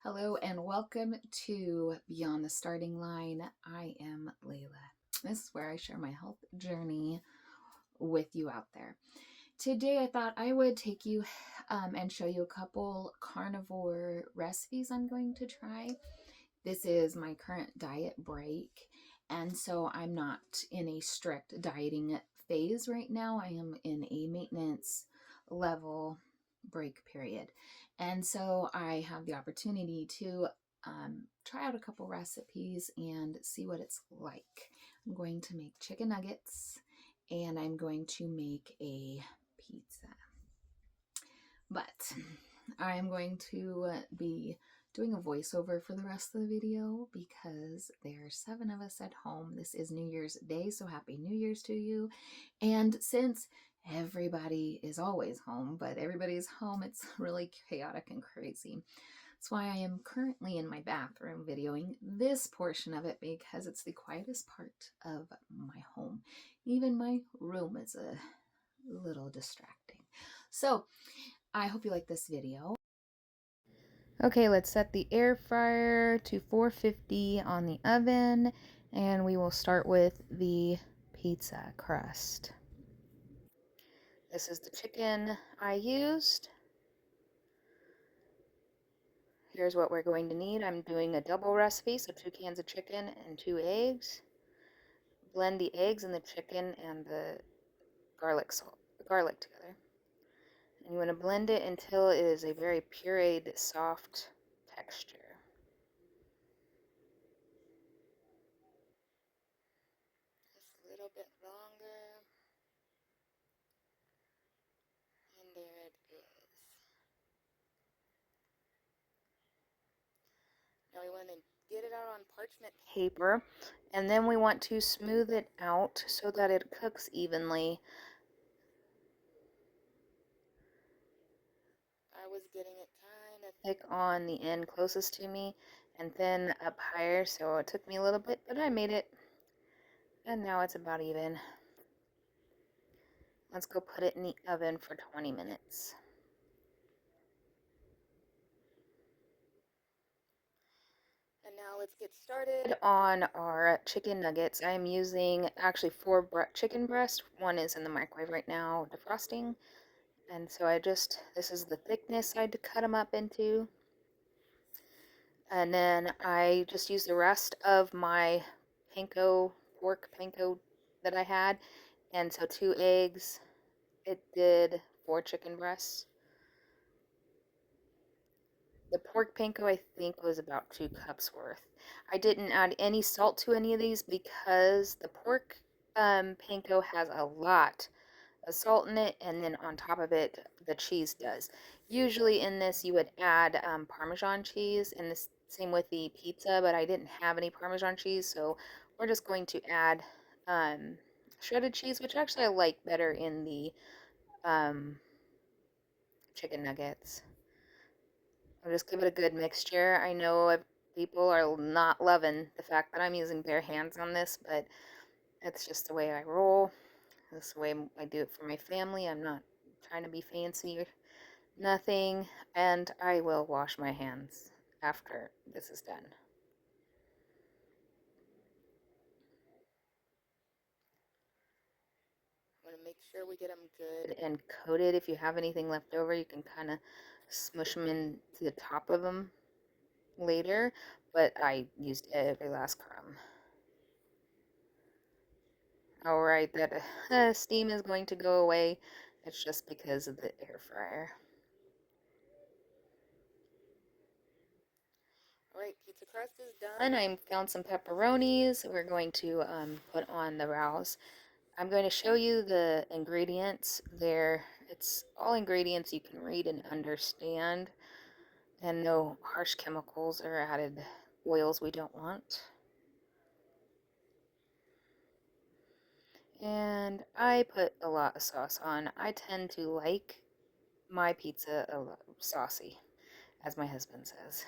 Hello and welcome to Beyond the Starting Line. I am Layla. This is where I share my health journey with you out there. Today I thought I would take you and show you a couple carnivore recipes I'm going to try. This is my current diet break, and so I'm not in a strict dieting phase right now. I am in a maintenance level break period. And so I have the opportunity to try out a couple recipes and see what it's like. I'm going to make chicken nuggets and I'm going to make a pizza. But I'm going to be doing a voiceover for the rest of the video because there's 7 of us at home. This is New Year's Day, so happy New Year's to you. And since everybody is always home, but everybody's home, it's really chaotic and crazy. That's why I am currently in my bathroom videoing this portion of it because it's the quietest part of my home. Even my room is a little distracting. So I hope you like this video. Okay, let's set the air fryer to 450 on the oven, and we will start with the pizza crust. This is the chicken I used. Here's what we're going to need. I'm doing a double recipe, so 2 cans of chicken and 2 eggs. Blend the eggs and the chicken and the garlic together. And you want to blend it until it is a very pureed, soft texture. Just a little bit longer. And there it is. Now we want to get it out on parchment paper, and then we want to smooth it out so that it cooks evenly. I was getting it kind of thick on the end closest to me and thin up higher, so it took me a little bit, but I made it. And now it's about even. Let's go put it in the oven for 20 minutes. And now let's get started on our chicken nuggets. I am using actually 4 chicken breasts. One is in the microwave right now defrosting. And so this is the thickness I had to cut them up into. And then I just used the rest of my pork panko that I had. And so 2 eggs, it did 4 chicken breasts. The pork panko, I think, was about 2 cups worth. I didn't add any salt to any of these because the pork panko has a lot of salt in it, and then on top of it, the cheese does. Usually in this, you would add Parmesan cheese, and the same with the pizza, but I didn't have any Parmesan cheese, so we're just going to add shredded cheese, which actually I like better in the chicken nuggets. I'll just give it a good mixture. I know people are not loving the fact that I'm using bare hands on this, but it's just the way I roll. That's the way I do it for my family. I'm not trying to be fancy or nothing, and I will wash my hands after this is done. Want to make sure we get them good and coated. If you have anything left over, you can kind of smush them into the top of them later, but I used every last crumb. Alright, that steam is going to go away. It's just because of the air fryer. Alright, pizza crust is done. I found some pepperonis. We're going to put on the rouse. I'm going to show you the ingredients there. It's all ingredients you can read and understand, and no harsh chemicals or added oils we don't want. And I put a lot of sauce on. I tend to like my pizza a lot saucy, as my husband says.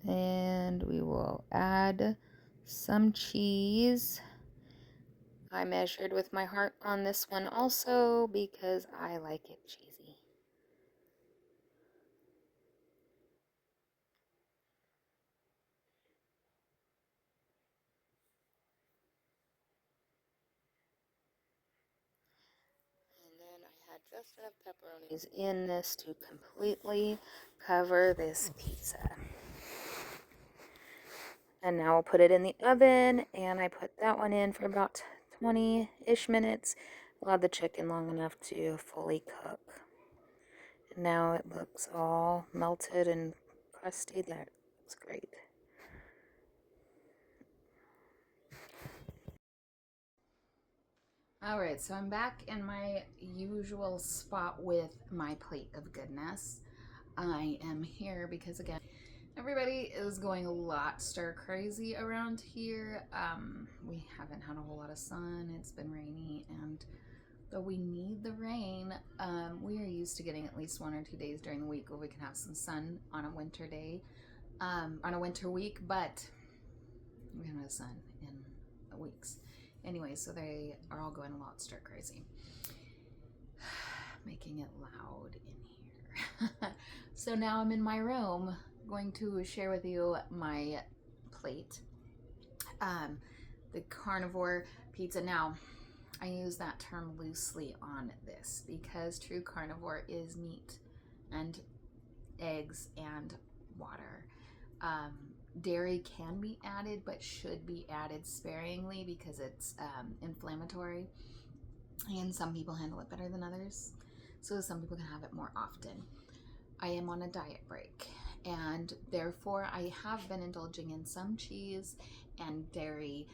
And we will add some cheese. I measured with my heart on this one also because I like it cheesy. And then I had just enough pepperonis in this to completely cover this pizza. And now I'll put it in the oven, and I put that one in for about 20-ish minutes. Allowed the chicken long enough to fully cook. And now it looks all melted and crusty. That looks great. All right, so I'm back in my usual spot with my plate of goodness. I am here because, again, everybody is going a lot stir crazy around here. We haven't had a whole lot of sun. It's been rainy, and though we need the rain, we are used to getting at least 1 or 2 days during the week where we can have some sun on a winter day, on a winter week, but we haven't had sun in weeks. Anyway, so they are all going a lot stir crazy. Making it loud in here. So now I'm in my room going to share with you my plate. The carnivore pizza. Now, I use that term loosely on this because true carnivore is meat and eggs and water. Dairy can be added, but should be added sparingly because it's inflammatory, and some people handle it better than others, so some people can have it more often. I am on a diet break, and therefore I have been indulging in some cheese and dairy,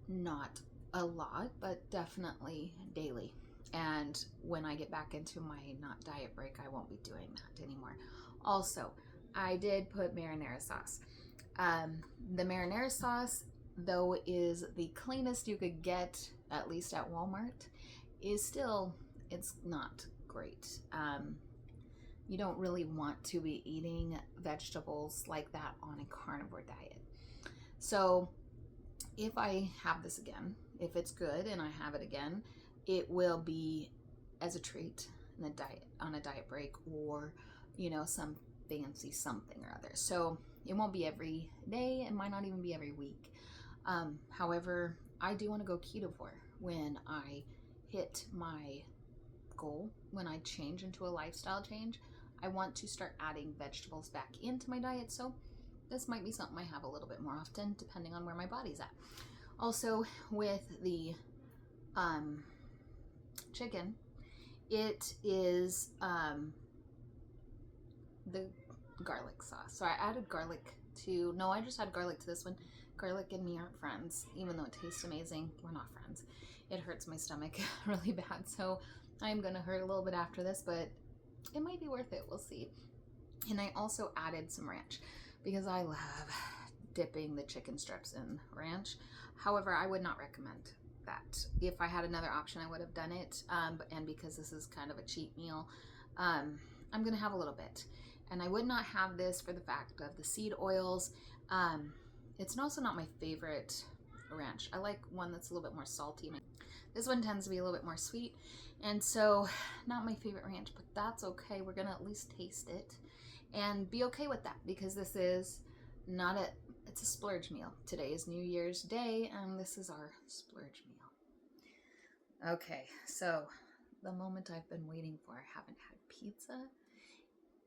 not a lot, but definitely daily. And when I get back into my not diet break, I won't be doing that anymore. Also, I did put marinara sauce. The marinara sauce, though, is the cleanest you could get, at least at Walmart, is still, it's not great. You don't really want to be eating vegetables like that on a carnivore diet. So if I have this again, if it's good and I have it again, it will be as a treat in a diet, on a diet break, or some fancy something or other. So it won't be every day. It might not even be every week. However, I do want to go ketovore when I hit my goal, when I change into a lifestyle change. I want to start adding vegetables back into my diet, so this might be something I have a little bit more often depending on where my body's at. Also, with the chicken, it is the garlic sauce. So I added garlic to, no, I just add garlic to this one. Garlic and me aren't friends, even though it tastes amazing. We're not friends. It hurts my stomach really bad, so I'm gonna hurt a little bit after this, but it might be worth it. We'll see. And I also added some ranch because I love dipping the chicken strips in ranch. However, I would not recommend that. If I had another option, I would have done it. And because this is kind of a cheap meal, I'm gonna have a little bit. And I would not have this for the fact of the seed oils. It's also not my favorite ranch. I like one that's a little bit more salty. This one tends to be a little bit more sweet, and so not my favorite ranch, but that's okay. We're gonna at least taste it and be okay with that, because this is not a, it's a splurge meal. Today is New Year's Day, and this is our splurge meal. Okay, so the moment I've been waiting for. I haven't had pizza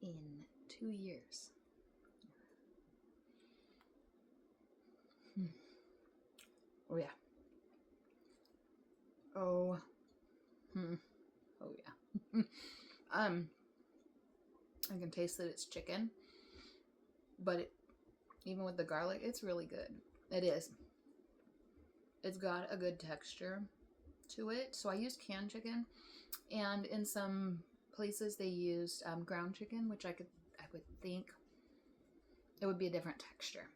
in 2 years. Oh yeah. Oh. Oh yeah. I can taste that it's chicken, but even with the garlic, it's really good. It is. It's got a good texture to it. So I used canned chicken, and in some places they used ground chicken, which I would think it would be a different texture.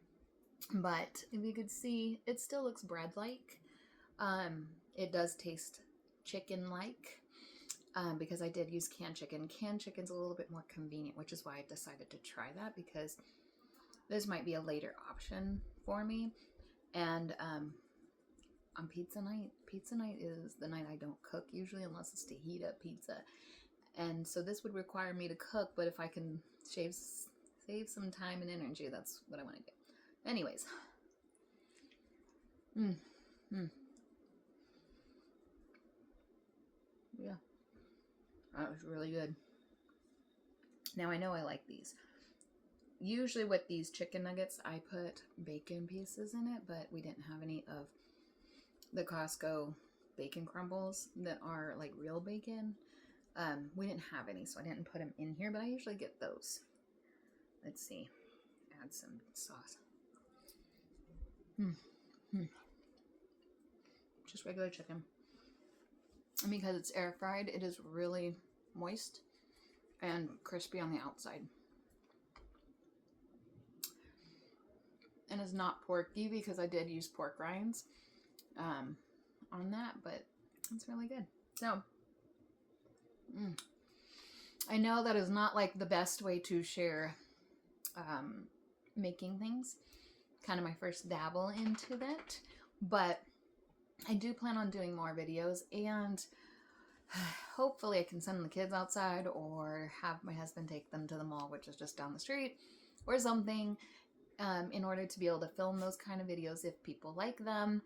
But if you could see, it still looks bread-like. It does taste chicken-like. Because I did use canned chicken. Canned chicken's a little bit more convenient, which is why I decided to try that, because this might be a later option for me. And on pizza night is the night I don't cook usually, unless it's to heat up pizza. And so this would require me to cook, but if I can save some time and energy, that's what I want to do. Anyways. Yeah. That was really good. Now I know I like these. Usually with these chicken nuggets, I put bacon pieces in it, but we didn't have any of the Costco bacon crumbles that are like real bacon. We didn't have any, so I didn't put them in here, but I usually get those. Let's see. Add some sauce. Just regular chicken. And because it's air fried, it is really moist and crispy on the outside. And it's not porky because I did use pork rinds on that, but it's really good. So, I know that is not like the best way to share making things. Kind of my first dabble into that, but I do plan on doing more videos, and hopefully I can send the kids outside or have my husband take them to the mall, which is just down the street, or something, in order to be able to film those kind of videos if people like them.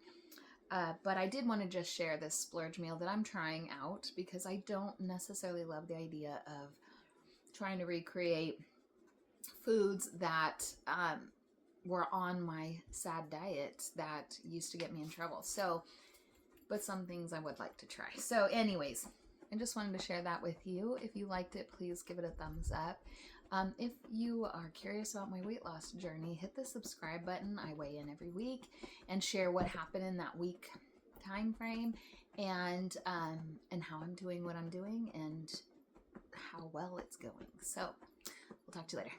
But I did want to just share this splurge meal that I'm trying out, because I don't necessarily love the idea of trying to recreate foods that were on my sad diet that used to get me in trouble. So, but some things I would like to try. So anyways, I just wanted to share that with you. If you liked it, please give it a thumbs up. If you are curious about my weight loss journey, hit the subscribe button. I weigh in every week and share what happened in that week time frame, and how I'm doing what I'm doing and how well it's going. So we'll talk to you later.